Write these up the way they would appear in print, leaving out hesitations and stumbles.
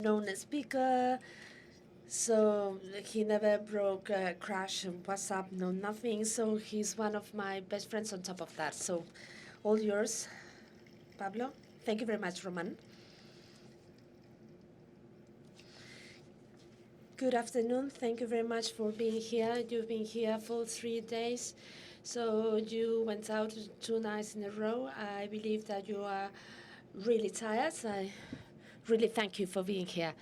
known speaker. So he never broke, crash WhatsApp, no nothing. So he's one of my best friends on top of that. So all yours, Pablo. Thank you very much, Roman. Good afternoon. Thank you very much for being here. You've been here for 3 days. So you went out 2 nights in a row. I believe that you are really tired. I really thank you for being here.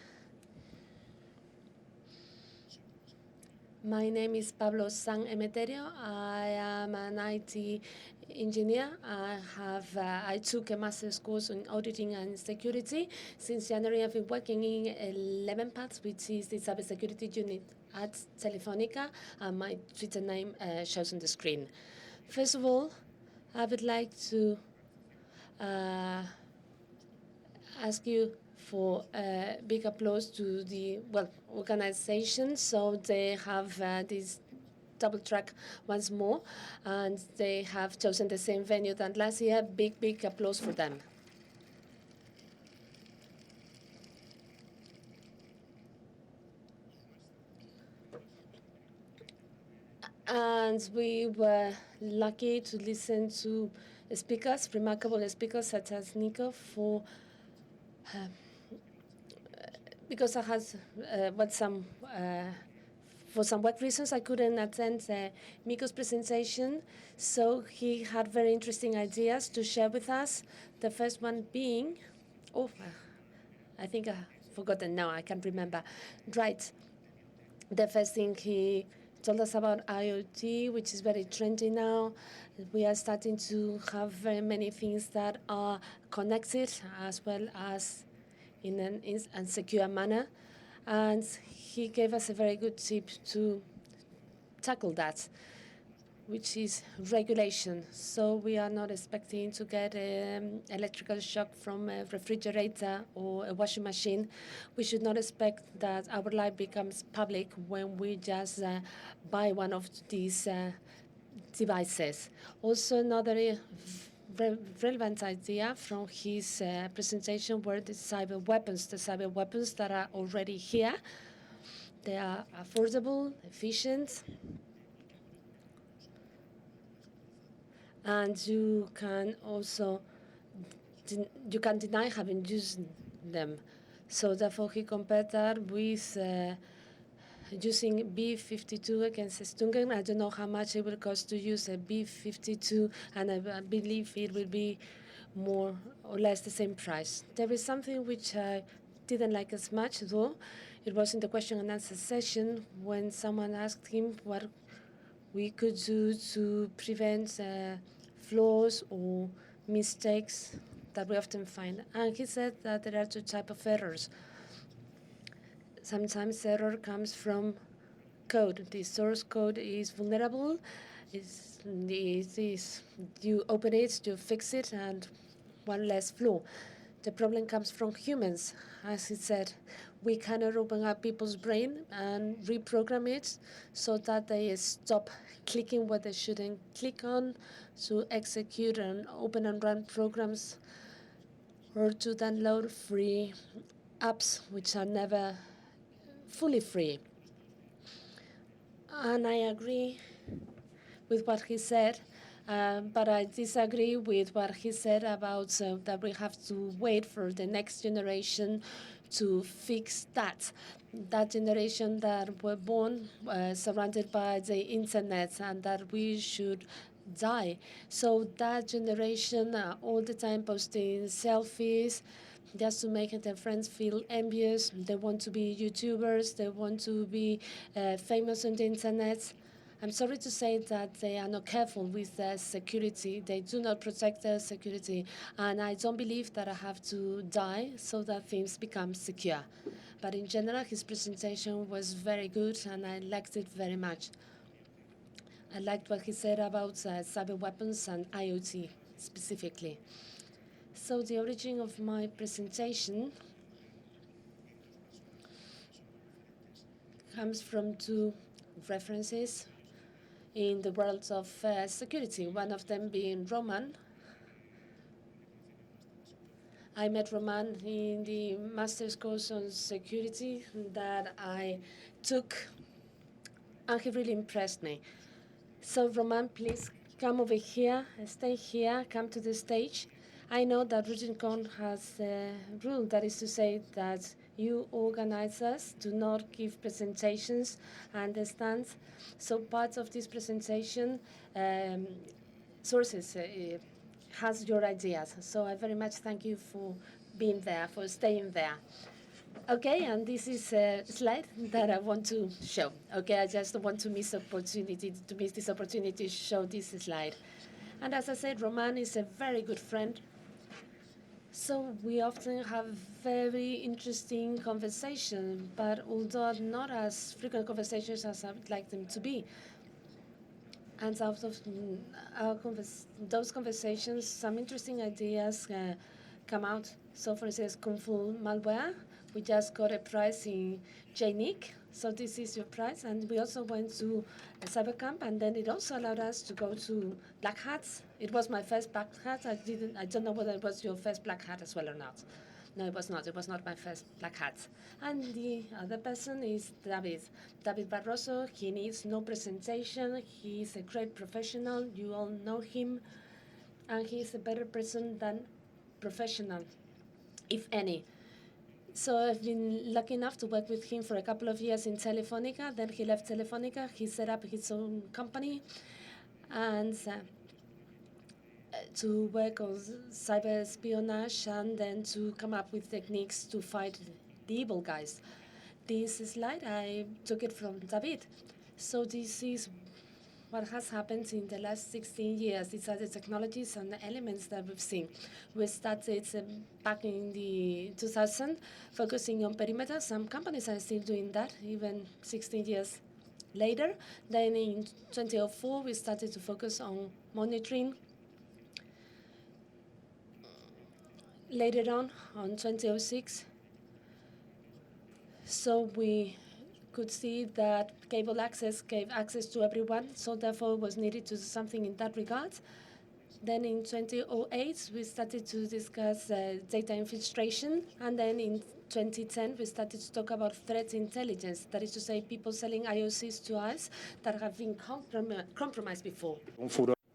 My name is Pablo San Emeterio. I am an IT engineer. I took a master's course in auditing and security. Since January, I've been working in 11 Paths, which is the cybersecurity unit at Telefonica, and my Twitter name shows on the screen. First of all, I would like to ask you for big applause to the organization. So they have this double track once more, and they have chosen the same venue than last year. Big applause for them. And we were lucky to listen to speakers, remarkable speakers such as Nico, because I had for some work reasons, I couldn't attend Miko's presentation, so he had very interesting ideas to share with us. The first one being, I think I forgotten now, I can't remember. Right, the first thing he told us about IoT, which is very trendy now. We are starting to have very many things that are connected as well as in an insecure manner. And he gave us a very good tip to tackle that, which is regulation. So we are not expecting to get electrical shock from a refrigerator or a washing machine. We should not expect that our life becomes public when we just buy one of these devices. Also, another relevant idea from his presentation were the cyber weapons that are already here. They are affordable, efficient, and you can also you can deny having used them. So therefore, he compared that with using B-52 against Stungen. I don't know how much it will cost to use a B-52, and I believe it will be more or less the same price. There is something which I didn't like as much, though. It was in the question and answer session when someone asked him what we could do to prevent flaws or mistakes that we often find. And he said that there are two types of errors. Sometimes error comes from code. The source code is vulnerable. You open it, you fix it, and one less flaw. The problem comes from humans. As he said, we cannot open up people's brain and reprogram it so that they stop clicking what they shouldn't click on, to execute and open and run programs, or to download free apps which are never fully free. And I agree with what he said, but I disagree with what he said about that we have to wait for the next generation to fix that. That generation that were born surrounded by the internet, and that we should die. So that generation all the time posting selfies just to make their friends feel envious. They want to be YouTubers. They want to be famous on the internet. I'm sorry to say that they are not careful with their security. They do not protect their security. And I don't believe that I have to die so that things become secure. But in general, his presentation was very good, and I liked it very much. I liked what he said about cyber weapons and IoT specifically. So the origin of my presentation comes from two references in the world of security, one of them being Roman, I met Roman in the master's course on security that I took, and he really impressed me. So Roman, please come over here, stay here, come to the stage. I know that RegionCon has a rule, that is to say that you organizers do not give presentations and stands. So part of this presentation sources has your ideas. So I very much thank you for being there, for staying there. Okay, and this is a slide that I want to show. Okay, I just don't want to miss this opportunity to show this slide. And as I said, Roman is a very good friend. So we often have very interesting conversations, but although not as frequent conversations as I would like them to be. And out of those conversations, some interesting ideas come out. So for instance, Kung Fu malware, we just got a prize in JNIC, so this is your prize. And we also went to a cyber camp, and then it also allowed us to go to Black Hats. It was my first Black Hat. I don't know whether it was your first Black Hat as well or not. No, it was not. It was not my first Black Hat. And the other person is David. David Barroso. He needs no presentation. He is a great professional. You all know him. And he is a better person than professional, if any. So I've been lucky enough to work with him for a couple of years in Telefonica. Then he left Telefonica. He set up his own company and to work on cyber espionage and then to come up with techniques to fight the evil guys. This slide, I took it from David. So this is what has happened in the last 16 years. These are the technologies and the elements that we've seen. We started back in the 2000, focusing on perimeter. Some companies are still doing that, even 16 years later. Then in 2004, we started to focus on monitoring. Later on 2006, so we could see that cable access gave access to everyone, so therefore it was needed to do something in that regard. Then in 2008, we started to discuss data infiltration, and then in 2010, we started to talk about threat intelligence, that is to say people selling IOCs to us that have been compromised before.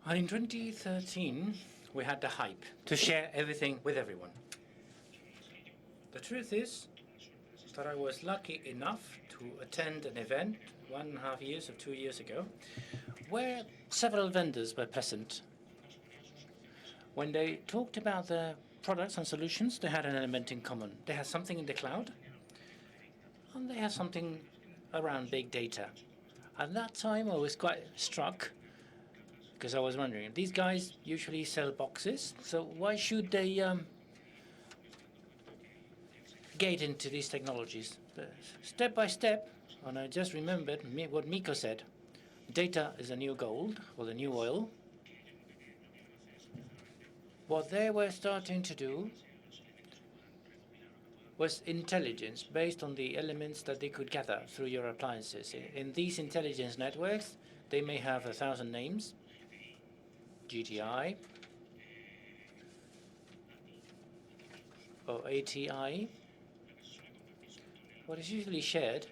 And in 2013, we had the hype to share everything with everyone. The truth is that I was lucky enough to attend an event 1.5 years or 2 years ago where several vendors were present. When they talked about their products and solutions, they had an element in common. They had something in the cloud, and they had something around big data. At that time, I was quite struck, because I was wondering, these guys usually sell boxes, so why should they get into these technologies? Step by step, and I just remembered what Miko said, data is the new gold, or the new oil. What they were starting to do was intelligence based on the elements that they could gather through your appliances. In these intelligence networks, they may have 1,000 names, GTI, or ATI. What is usually shared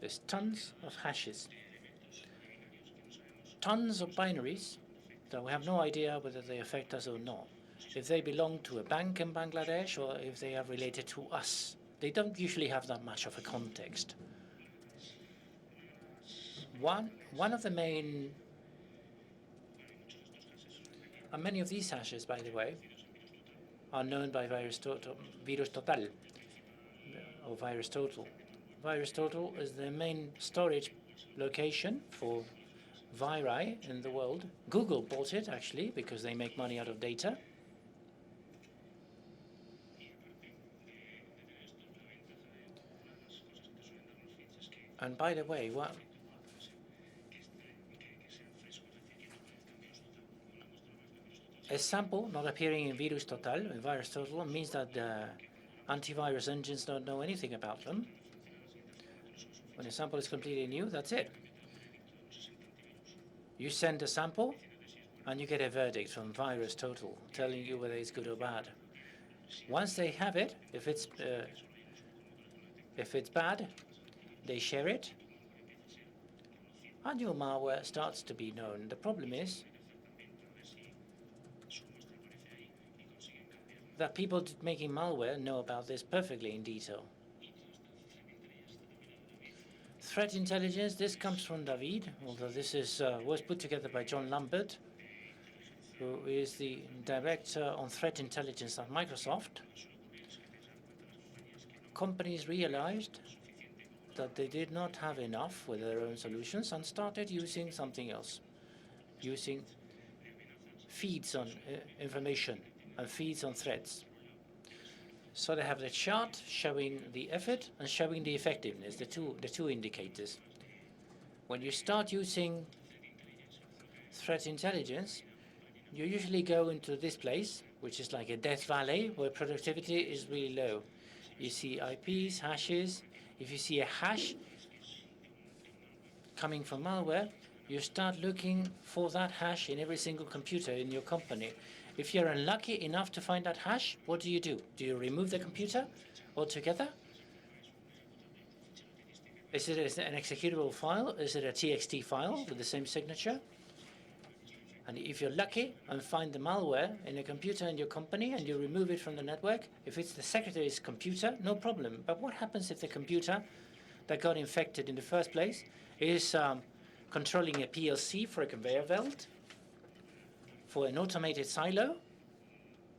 is tons of hashes, tons of binaries that we have no idea whether they affect us or not, if they belong to a bank in Bangladesh or if they are related to us. They don't usually have that much of a context. One of the main, and many of these hashes, by the way, are known by Virus Total, or Virus Total. Virus Total is the main storage location for viri in the world. Google bought it, actually, because they make money out of data. And by the way, a sample not appearing in Virus Total means that the antivirus engines don't know anything about them. When a sample is completely new, that's it. You send a sample, and you get a verdict from Virus Total telling you whether it's good or bad. Once they have it, if it's bad, they share it, and your malware starts to be known. The problem is that people making malware know about this perfectly in detail. Threat intelligence, this comes from David, although this was put together by John Lambert, who is the director on threat intelligence at Microsoft. Companies realized that they did not have enough with their own solutions and started using something else, using feeds on information and feeds on threats. So they have the chart showing the effort and showing the effectiveness, the two indicators. When you start using threat intelligence, you usually go into this place, which is like a death valley, where productivity is really low. You see IPs, hashes. If you see a hash coming from malware, you start looking for that hash in every single computer in your company. If you're unlucky enough to find that hash, what do? Do you remove the computer altogether? Is it an executable file? Is it a TXT file with the same signature? And if you're lucky and find the malware in a computer in your company and you remove it from the network, if it's the secretary's computer, no problem. But what happens if the computer that got infected in the first place is controlling a PLC for a conveyor belt, for an automated silo,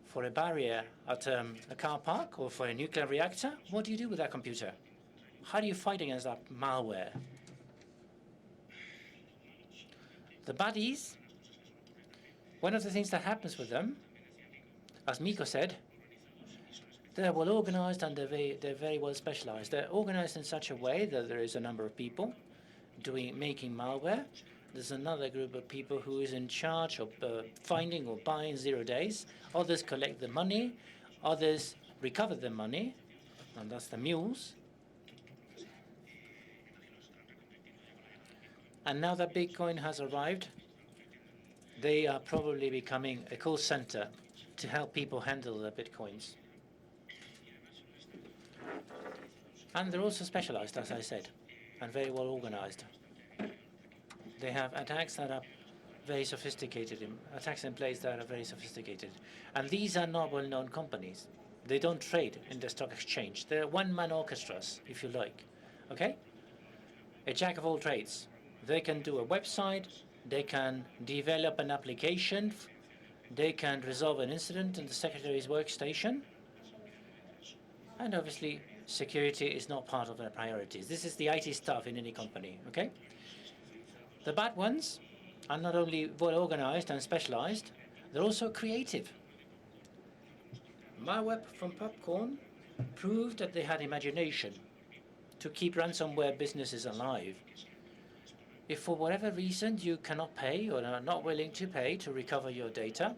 for a barrier at a car park, or for a nuclear reactor? What do you do with that computer? How do you fight against that malware? The baddies, one of the things that happens with them, as Miko said, they're well organized and they're very well specialized. They're organized in such a way that there is a number of people making malware. There's another group of people who is in charge of finding or buying 0 days. Others collect the money. Others recover the money, and that's the mules. And now that Bitcoin has arrived, they are probably becoming a call center to help people handle their Bitcoins. And they're also specialized, as I said, and very well organized. They have attacks that are very sophisticated, attacks in place that are very sophisticated. And these are not well-known companies. They don't trade in the stock exchange. They're one-man orchestras, if you like, okay? A jack of all trades. They can do a website, they can develop an application, they can resolve an incident in the secretary's workstation, and obviously security is not part of their priorities. This is the IT stuff in any company, okay? The bad ones are not only well organized and specialized, they're also creative. Malware from Popcorn proved that they had imagination to keep ransomware businesses alive. If for whatever reason you cannot pay or are not willing to pay to recover your data,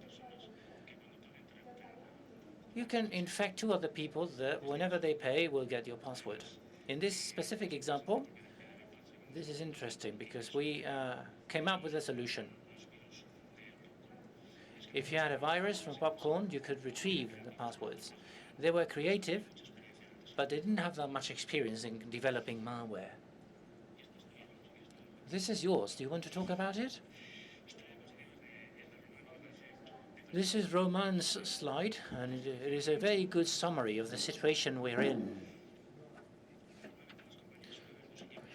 you can infect 2 other people that whenever they pay will get your password. In this specific example, this is interesting because we came up with a solution. If you had a virus from Popcorn, you could retrieve the passwords. They were creative, but they didn't have that much experience in developing malware. This is yours. Do you want to talk about it? This is Roman's slide, and it is a very good summary of the situation we're in.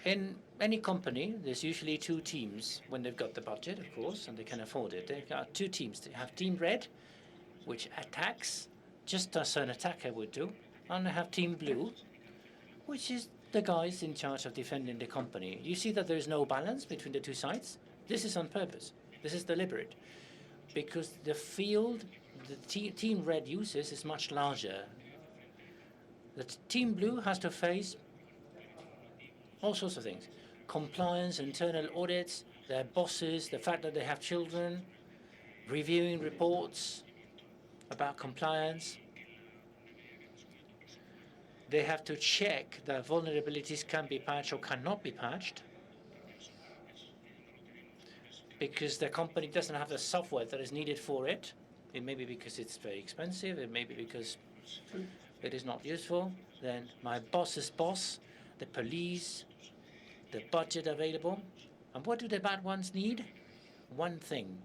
In any company, there's usually 2 teams when they've got the budget, of course, and they can afford it. They've got 2 teams. They have Team Red, which attacks, just as an attacker would do, and they have Team Blue, which is the guys in charge of defending the company. You see that there is no balance between the 2 sides? This is on purpose. This is deliberate. Because the field the Team Red uses is much larger. The Team Blue has to face all sorts of things. Compliance, internal audits, their bosses, the fact that they have children, reviewing reports about compliance. They have to check that vulnerabilities can be patched or cannot be patched, because the company doesn't have the software that is needed for it. It may be because it's very expensive, it may be because It is not useful, then my boss's boss, the police, the budget available. And what do the bad ones need? One thing.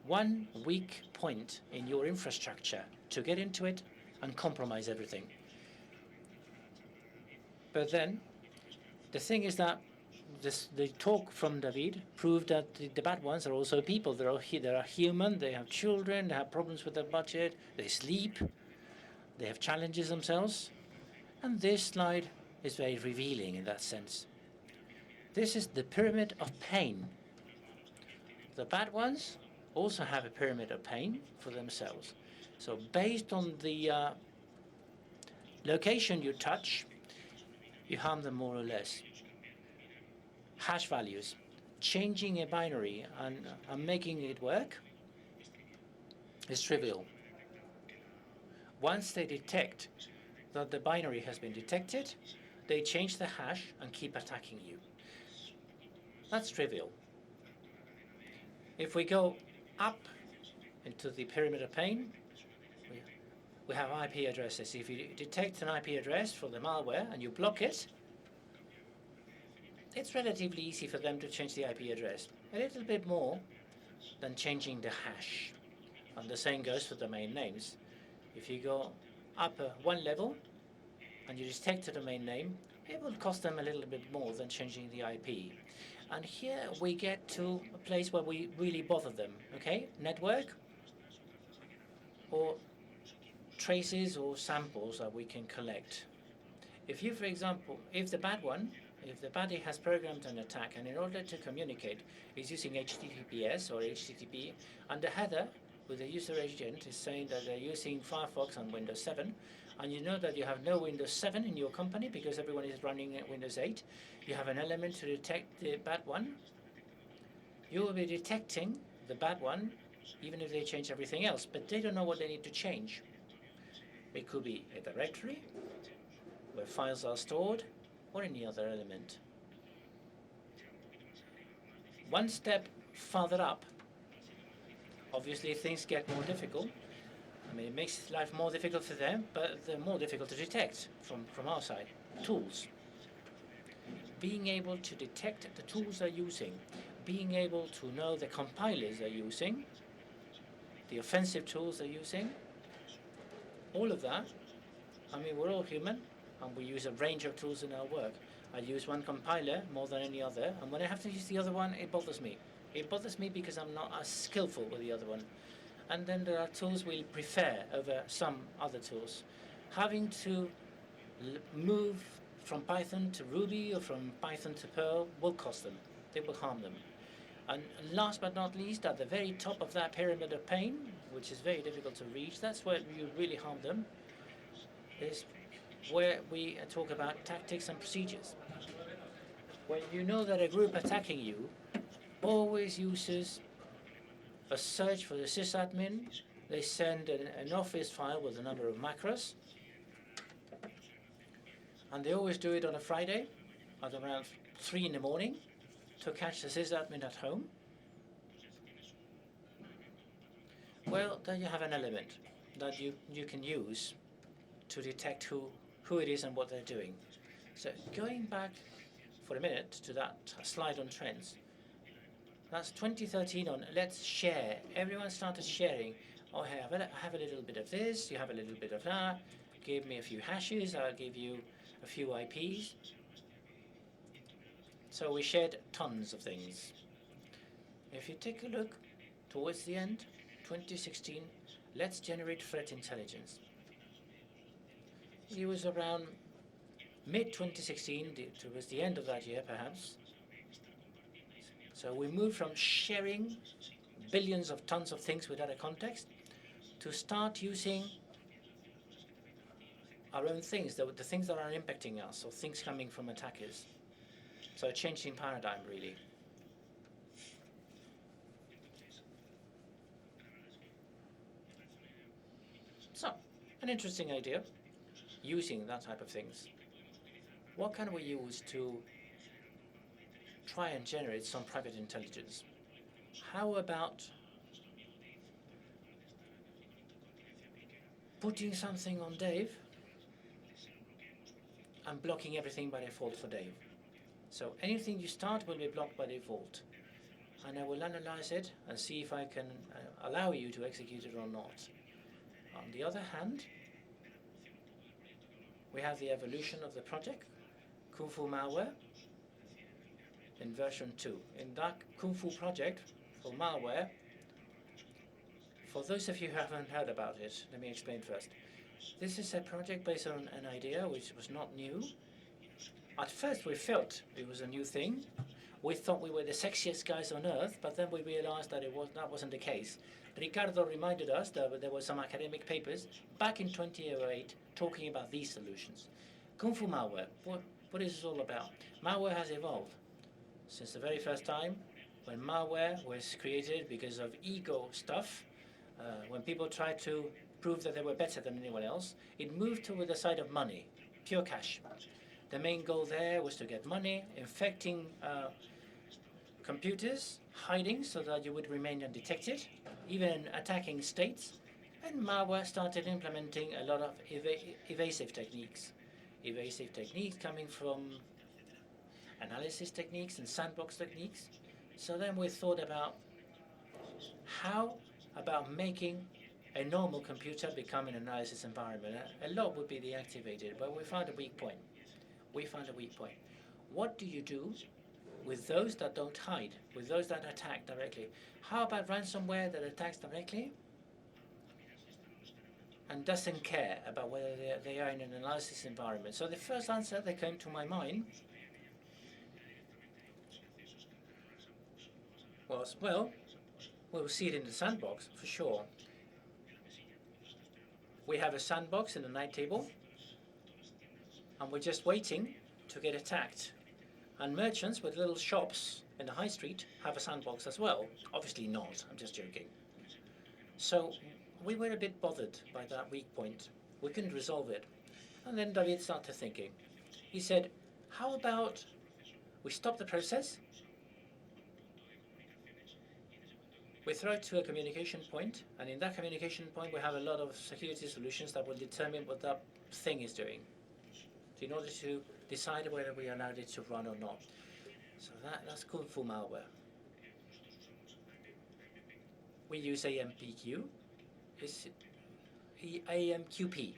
One weak point in your infrastructure to get into it and compromise everything. But then, the thing is that the talk from David proved that the bad ones are also people. They are human, they have children, they have problems with their budget, they sleep, they have challenges themselves. And this slide is very revealing in that sense. This is the pyramid of pain. The bad ones also have a pyramid of pain for themselves. So based on the location you touch, you harm them more or less. Hash values, changing a binary and making it work is trivial. Once they detect that the binary has been detected, they change the hash and keep attacking you. That's trivial. If we go up into the pyramid of pain, we have IP addresses. If you detect an IP address for the malware and you block it, it's relatively easy for them to change the IP address. A little bit more than changing the hash. And the same goes for domain names. If you go up one level and you detect a domain name, it will cost them a little bit more than changing the IP. And here we get to a place where we really bother them, okay? Network or traces or samples that we can collect. If you, for example, if the baddie has programmed an attack and in order to communicate is using HTTPS or HTTP, and the header with the user agent is saying that they're using Firefox on Windows 7, and you know that you have no Windows 7 in your company because everyone is running Windows 8, you have an element to detect the bad one, you will be detecting the bad one even if they change everything else, but they don't know what they need to change. It could be a directory where files are stored or any other element. One step further up, obviously things get more difficult. I mean, it makes life more difficult for them, but they're more difficult to detect from our side. Tools. Being able to detect the tools they're using, being able to know the compilers they're using, the offensive tools they're using, all of that. I mean, we're all human, and we use a range of tools in our work. I use one compiler more than any other, and when I have to use the other one, it bothers me. It bothers me because I'm not as skillful with the other one. And then there are tools we prefer over some other tools. Having to move from Python to Ruby or from Python to Perl will cost them. They will harm them. And last but not least, at the very top of that pyramid of pain, which is very difficult to reach, that's where you really harm them, is where we talk about tactics and procedures. When you know that a group attacking you always uses a search for the sysadmin, they send an office file with a number of macros, and they always do it on a Friday at around 3 in the morning to catch the sysadmin at home. Well, then you have an element that you can use to detect who it is and what they're doing. So going back for a minute to that slide on trends, that's 2013 on let's share. Everyone started sharing. Oh, hey, I have a little bit of this, you have a little bit of that, give me a few hashes, I'll give you a few IPs. So we shared tons of things. If you take a look towards the end, 2016, let's generate threat intelligence. It was around mid-2016, towards the end of that year perhaps. So we moved from sharing billions of tons of things without a context to start using our own things, the things that are impacting us, or things coming from attackers. So a change in paradigm, really. So, an interesting idea, using that type of things. What can we use to try and generate some private intelligence? How about putting something on Dave and blocking everything by default for Dave. So anything you start will be blocked by default. And I will analyze it and see if I can allow you to execute it or not. On the other hand, we have the evolution of the project, Kung Fu malware, in version 2. In that Kung Fu project for malware, for those of you who haven't heard about it, let me explain first. This is a project based on an idea which was not new. At first we felt it was a new thing. We thought we were the sexiest guys on earth, but then we realized that that wasn't the case. Ricardo reminded us that there were some academic papers back in 2008 talking about these solutions. Kung Fu malware, what is this all about? Malware has evolved since the very first time when malware was created because of ego stuff. When people tried to prove that they were better than anyone else, it moved to the side of money, pure cash. The main goal there was to get money, infecting computers, hiding so that you would remain undetected, even attacking states. And malware started implementing a lot of evasive techniques. Evasive techniques coming from analysis techniques and sandbox techniques. So then we thought about how about making a normal computer become an analysis environment. A lot would be deactivated, but we found a weak point. What do you do with those that don't hide, with those that attack directly? How about ransomware that attacks directly and doesn't care about whether they are in an analysis environment? So the first answer that came to my mind was, well, we'll see it in the sandbox for sure. We have a sandbox in the night table, and we're just waiting to get attacked. And merchants with little shops in the high street have a sandbox as well. Obviously not, I'm just joking. So we were a bit bothered by that weak point. We couldn't resolve it. And then David started thinking. He said, how about we stop the process? We throw it to a communication point, and in that communication point we have a lot of security solutions that will determine what that thing is doing, in order to decide whether we allowed it to run or not. So that's Kung Fu malware. We use AMPQ. Is it AMQP?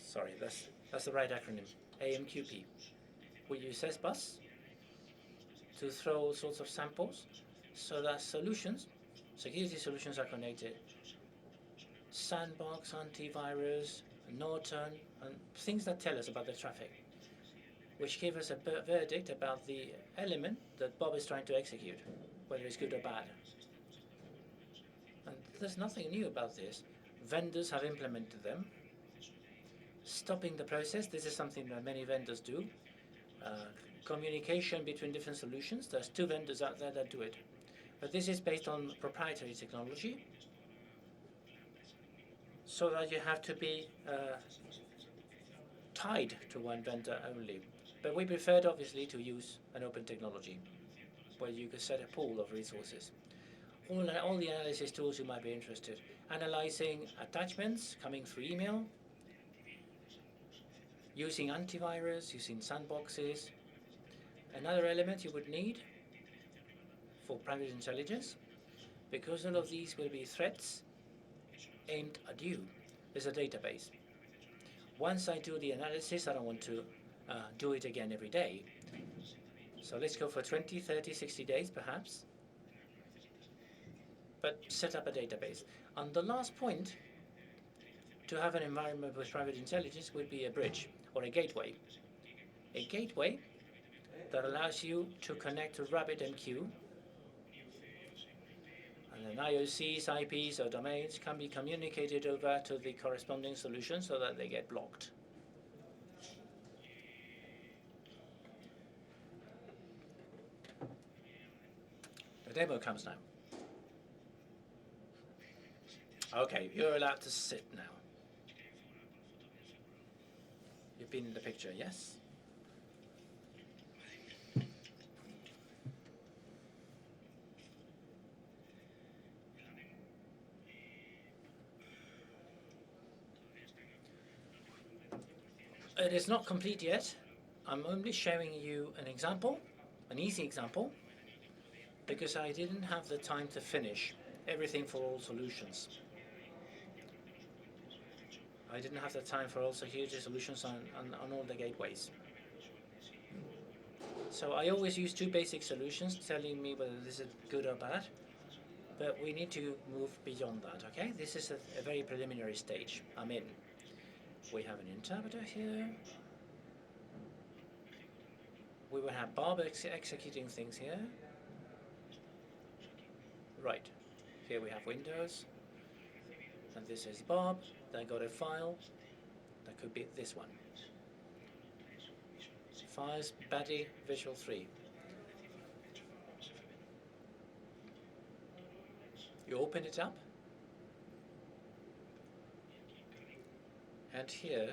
Sorry, that's the right acronym. AMQP. We use SBus to throw all sorts of samples so that solutions, security solutions, are connected. Sandbox, antivirus, Norton, and things that tell us about the traffic, which give us a verdict about the element that Bob is trying to execute, whether it's good or bad. And there's nothing new about this. Vendors have implemented them. Stopping the process, this is something that many vendors do. Communication between different solutions, there's 2 vendors out there that do it. But this is based on proprietary technology, so that you have to be tied to one vendor only. But we preferred, obviously, to use an open technology where you could set a pool of resources. All the analysis tools you might be interested. Analyzing attachments coming through email, using antivirus, using sandboxes. Another element you would need for private intelligence, because all of these will be threats aimed at you, is a database. Once I do the analysis, I don't want to do it again every day. So let's go for 20, 30, 60 days perhaps, but set up a database. And the last point to have an environment with private intelligence would be a bridge or a gateway. A gateway that allows you to connect to RabbitMQ, and then IOCs, IPs, or domains can be communicated over to the corresponding solution so that they get blocked. The demo comes now. Okay, you're allowed to sit now. You've been in the picture, yes? It is not complete yet. I'm only showing you an example, an easy example, because I didn't have the time to finish everything for all solutions. I didn't have the time for also huge solutions on all the gateways. So I always use two basic solutions telling me whether this is good or bad, but we need to move beyond that, okay? This is a very preliminary stage. I'm in. We have an interpreter here. We will have Bob executing things here. Right, here we have Windows, and this is Bob. They got a file. That could be this one. Files, Buddy, Visual 3. You open it up, and here,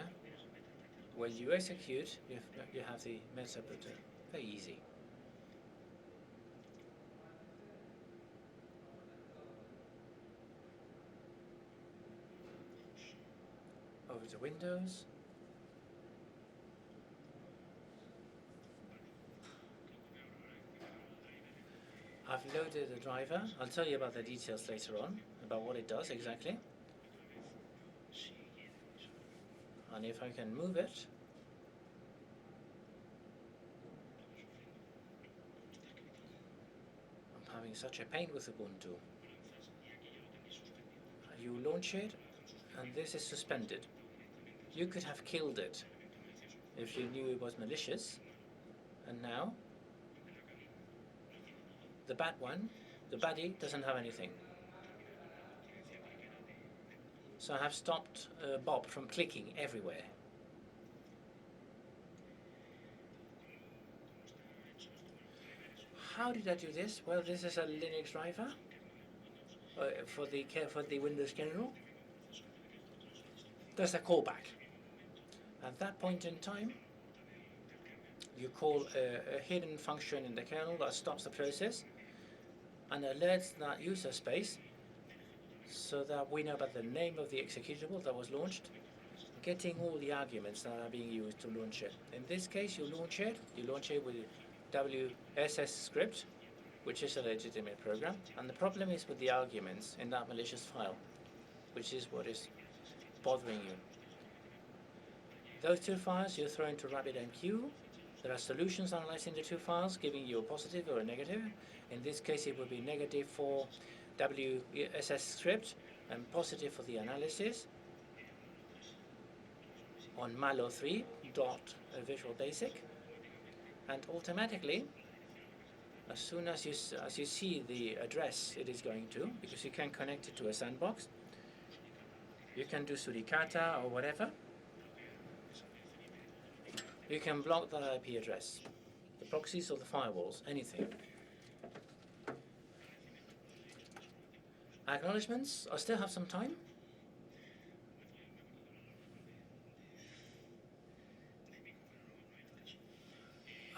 when you execute, you have the interpreter. Very easy. Over to Windows. I've loaded the driver. I'll tell you about the details later on, about what it does exactly. And if I can move it, I'm having such a pain with Ubuntu. You launch it, and this is suspended. You could have killed it if you knew it was malicious, and now the bad one, the baddie, doesn't have anything. So I have stopped Bob from clicking everywhere. How did I do this? Well, this is a Linux driver for the Windows kernel. There's a callback. At that point in time, you call a hidden function in the kernel that stops the process and alerts that user space so that we know about the name of the executable that was launched, getting all the arguments that are being used to launch it. In this case, you launch it with WSS script, which is a legitimate program, and the problem is with the arguments in that malicious file, which is what is bothering you. Those two files you throw into RabbitMQ. There are solutions analyzing the two files, giving you a positive or a negative. In this case, it would be negative for WSS script and positive for the analysis on malo3.Visual Basic. And automatically, as soon as you see the address it is going to, because you can connect it to a sandbox, you can do suricata or whatever. You can block that IP address, the proxies or the firewalls, anything. Acknowledgements, I still have some time.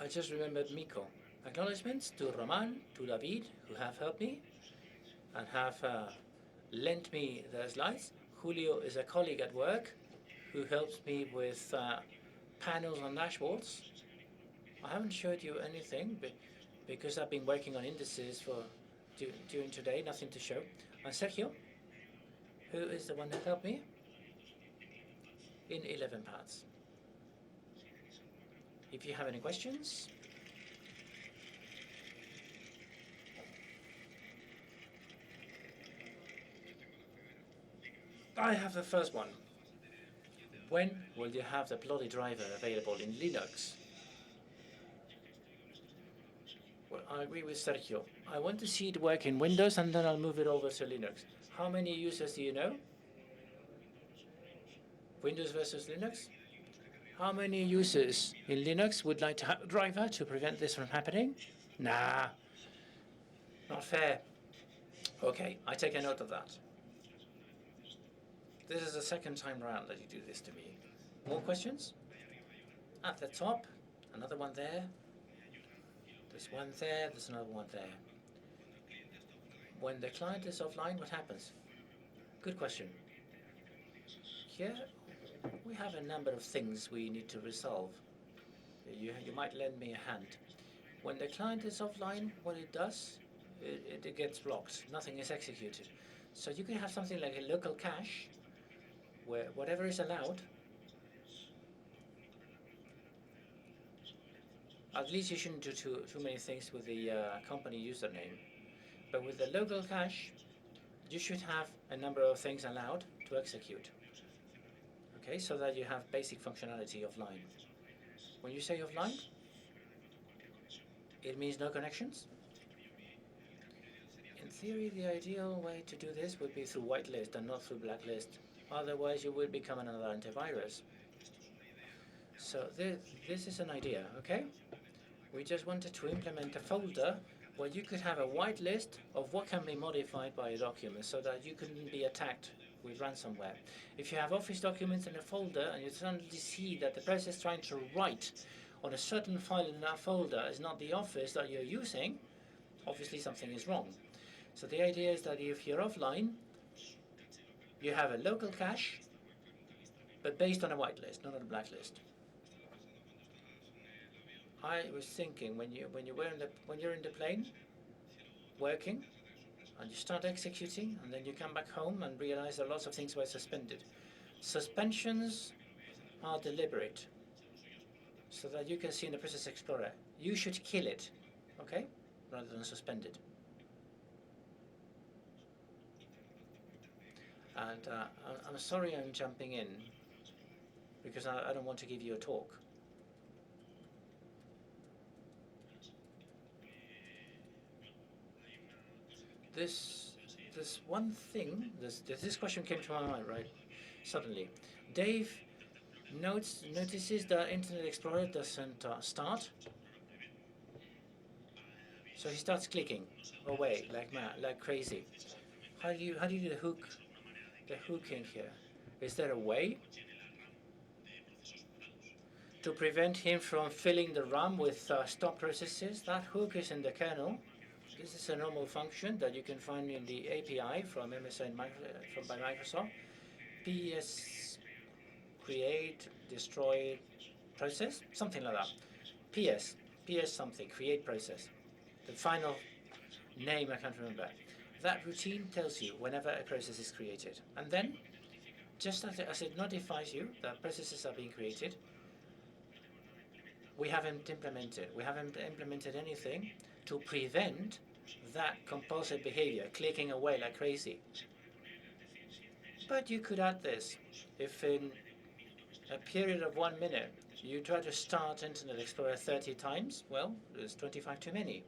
I just remembered Miko. Acknowledgements to Roman, to David, who have helped me and have lent me their slides. Julio is a colleague at work who helps me with panels and dashboards. I haven't showed you anything because I've been working on indices during today, nothing to show. And Sergio, who is the one that helped me in 11 parts. If you have any questions, I have the first one. When will you have the bloody driver available in Linux? Well, I agree with Sergio. I want to see it work in Windows and then I'll move it over to Linux. How many users do you know? Windows versus Linux? How many users in Linux would like to have a driver to prevent this from happening? Nah, not fair. Okay, I take a note of that. This is the second time round that you do this to me. More questions? At the top, another one there. There's one there, there's another one there. When the client is offline, what happens? Good question. Here, We have a number of things we need to resolve. You might lend me a hand. When the client is offline, what it does, it gets blocked. Nothing is executed. So you can have something like a local cache where whatever is allowed, at least you shouldn't do too many things with the company username. But with the local cache, you should have a number of things allowed to execute. Okay, so that you have basic functionality offline. When you say offline, it means no connections. In theory, the ideal way to do this would be through whitelist and not through blacklist. Otherwise, you will become another antivirus. So this is an idea, okay? We just wanted to implement a folder where you could have a whitelist of what can be modified by a document so that you couldn't be attacked with ransomware. If you have Office documents in a folder and you suddenly see that the process trying to write on a certain file in that folder is not the Office that you're using, obviously something is wrong. So the idea is that if you're offline, you have a local cache, but based on a whitelist, not on a blacklist. I was thinking when you're in the plane, working, and you start executing, and then you come back home and realize that lots of things were suspended. Suspensions are deliberate, so that you can see in the Process Explorer. You should kill it, okay, rather than suspend it. And I'm sorry I'm jumping in, because I don't want to give you a talk. This one thing, this question came to my mind, right? Suddenly. Dave notices that Internet Explorer doesn't start. So he starts clicking away like crazy. How do you do the hooking here? Is there a way to prevent him from filling the RAM with stop processes? That hook is in the kernel. This is a normal function that you can find in the API from MSN by Microsoft. PS create destroy process, something like that. PS something, create process. The final name I can't remember. That routine tells you whenever a process is created. And then, just as it notifies you that processes are being created, we haven't implemented anything to prevent that compulsive behavior, clicking away like crazy. But you could add this. If in a period of 1 minute you try to start Internet Explorer 30 times, well, there's 25 too many.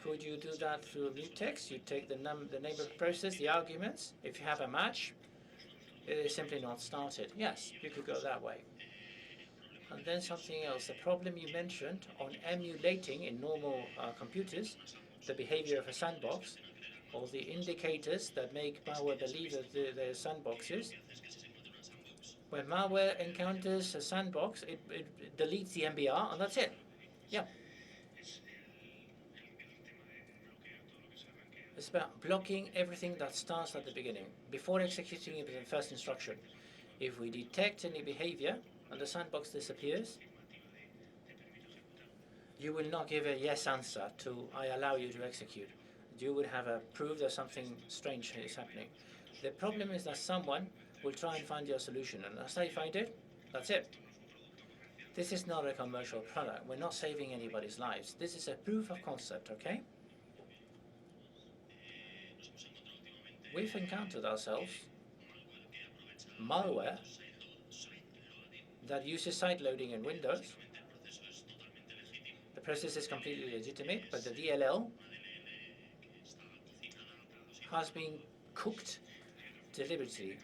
Could you do that through mutex? You take the name of the process, the arguments. If you have a match, it is simply not started. Yes, you could go that way. And then something else, the problem you mentioned on emulating in normal computers the behavior of a sandbox, or the indicators that make malware believe that they're sandboxes. When malware encounters a sandbox, it deletes the MBR, and that's it. Yeah. It's about blocking everything that starts at the beginning, before executing it with the first instruction. If we detect any behavior and the sandbox disappears, you will not give a yes answer to I allow you to execute. You would have a proof that something strange is happening. The problem is that someone will try and find your solution, and as they find it, that's it. This is not a commercial product. We're not saving anybody's lives. This is a proof of concept, okay? We've encountered ourselves malware that uses site loading in Windows. The process is completely legitimate, but the DLL has been cooked deliberately.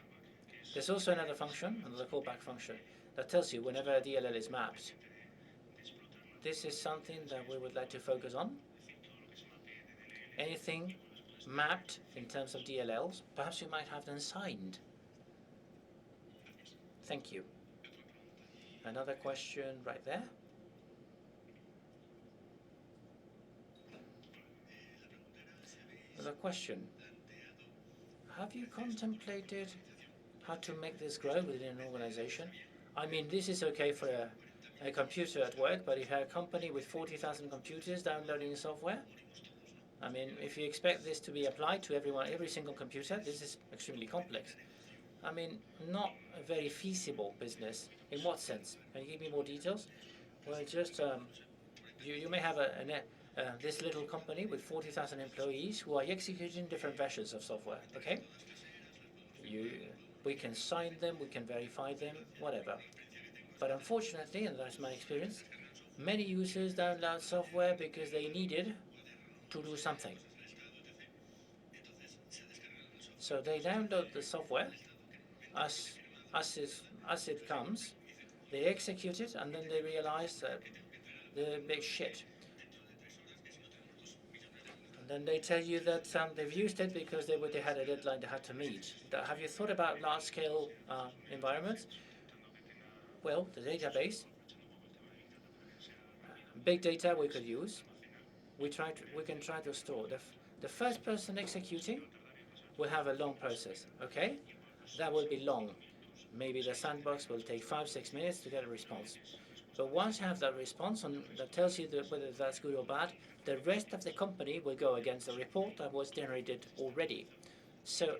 There's also another function, another callback function, that tells you whenever a DLL is mapped. This is something that we would like to focus on. Anything mapped in terms of DLLs, perhaps you might have them signed. Thank you. Another question right there. Another question. have you contemplated how to make this grow within an organization? I mean, this is okay for a computer at work, but if you have a company with 40,000 computers downloading software, I mean, if you expect this to be applied to every single computer, this is extremely complex. I mean, not a very feasible business. In what sense? Can you give me more details? Well, just you may have this little company with 40,000 employees who are executing different versions of software. Okay, we can sign them, we can verify them, whatever. But unfortunately, and that's my experience, many users download software because they needed to do something. So they download the software as it comes, they execute it, and then they realize that they're a big shit. And then they tell you that they've used it because they had a deadline they had to meet. Have you thought about large-scale environments? Well, the database, big data we could use. We can try to store. The first person executing will have a long process, okay? That will be long. Maybe the sandbox will take 5-6 minutes to get a response. But once you have that response that tells you whether that's good or bad, the rest of the company will go against the report that was generated already. So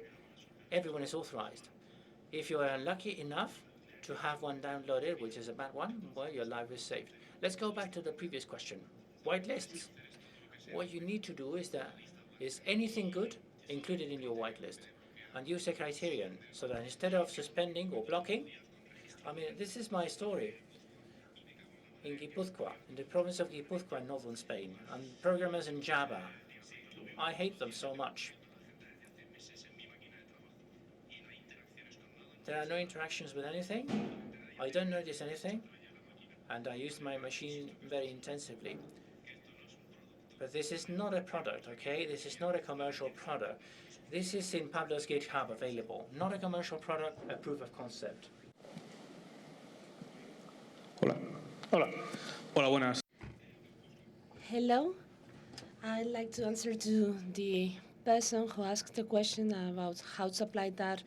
everyone is authorized. If you are unlucky enough to have one downloaded, which is a bad one, well, your life is saved. Let's go back to the previous question. Whitelists. What you need to do is anything good included in your whitelist, and use a criterion so that instead of suspending or blocking, I mean, this is my story. In Guipúzcoa, in the province of Guipúzcoa in northern Spain, and programmers in Java, I hate them so much. There are no interactions with anything, I don't notice anything, and I use my machine very intensively. But this is not a product, okay? This is not a commercial product. This is in Pablo's GitHub available. Not a commercial product, a proof of concept. Hola. Hola. Hola, buenas. Hello. I'd like to answer to the person who asked the question about how to apply that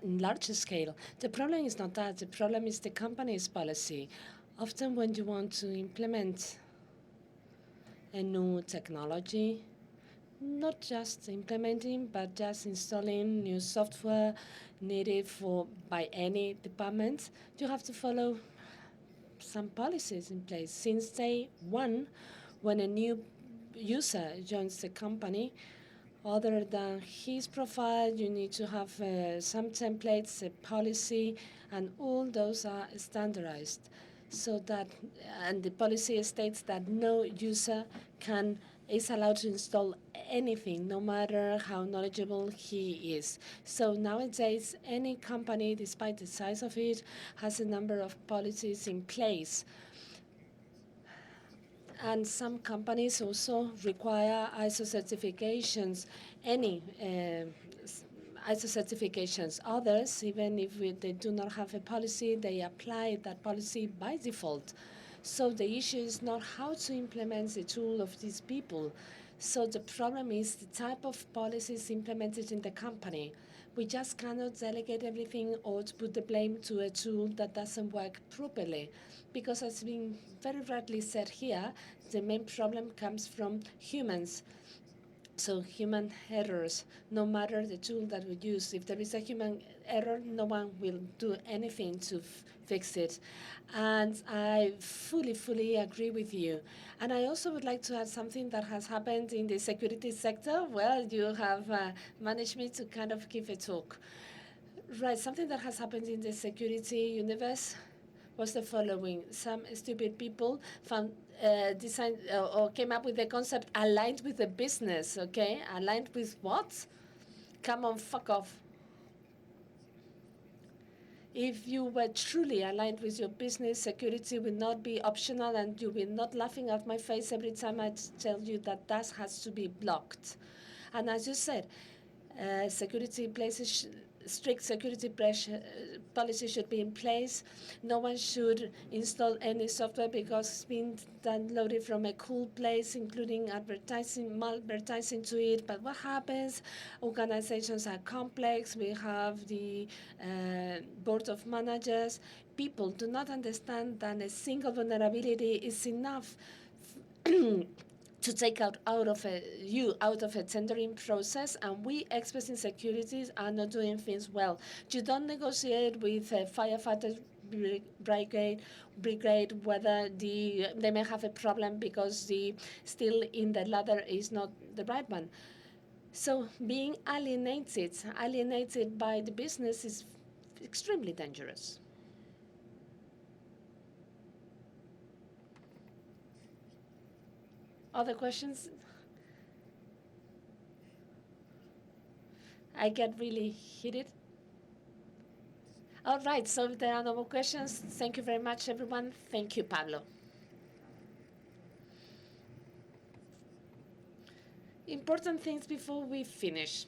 in large scale. The problem is not that. The problem is the company's policy. Often when you want to implement a new technology, not just implementing, but just installing new software needed by any department, you have to follow some policies in place. Since day one, when a new user joins the company, other than his profile, you need to have some templates, a policy, and all those are standardized. So that, and the policy states that no user is allowed to install anything, no matter how knowledgeable he is. So nowadays, any company, despite the size of it, has a number of policies in place. And some companies also require ISO certifications, any ISO certifications. Others, even if they do not have a policy, they apply that policy by default. So the issue is not how to implement the tool of these people. So the problem is the type of policies implemented in the company. We just cannot delegate everything or to put the blame to a tool that doesn't work properly. Because as been very rightly said here, the main problem comes from humans. So human errors, no matter the tool that we use, if there is a human error, no one will do anything to fix it. And I fully agree with you. And I also would like to add something that has happened in the security sector. Well, you have managed me to kind of give a talk. Right, something that has happened in the security universe was the following. Some stupid people designed or came up with the concept aligned with the business, okay? Aligned with what? Come on, fuck off. If you were truly aligned with your business, security will not be optional, and you will not laughing at my face every time I tell you that has to be blocked. And as you said, security places strict security policy should be in place. No one should install any software because it's been downloaded from a cool place, including malvertising to it. But what happens? Organizations are complex. We have the board of managers. People do not understand that a single vulnerability is enough to take out of a tendering process, and we experts in securities are not doing things well. You don't negotiate with a firefighter brigade whether they may have a problem because the steel in the ladder is not the right one. So being alienated by the business is extremely dangerous. Other questions? I get really heated. All right, so if there are no more questions, thank you very much, everyone. Thank you, Pablo. Important things before we finish.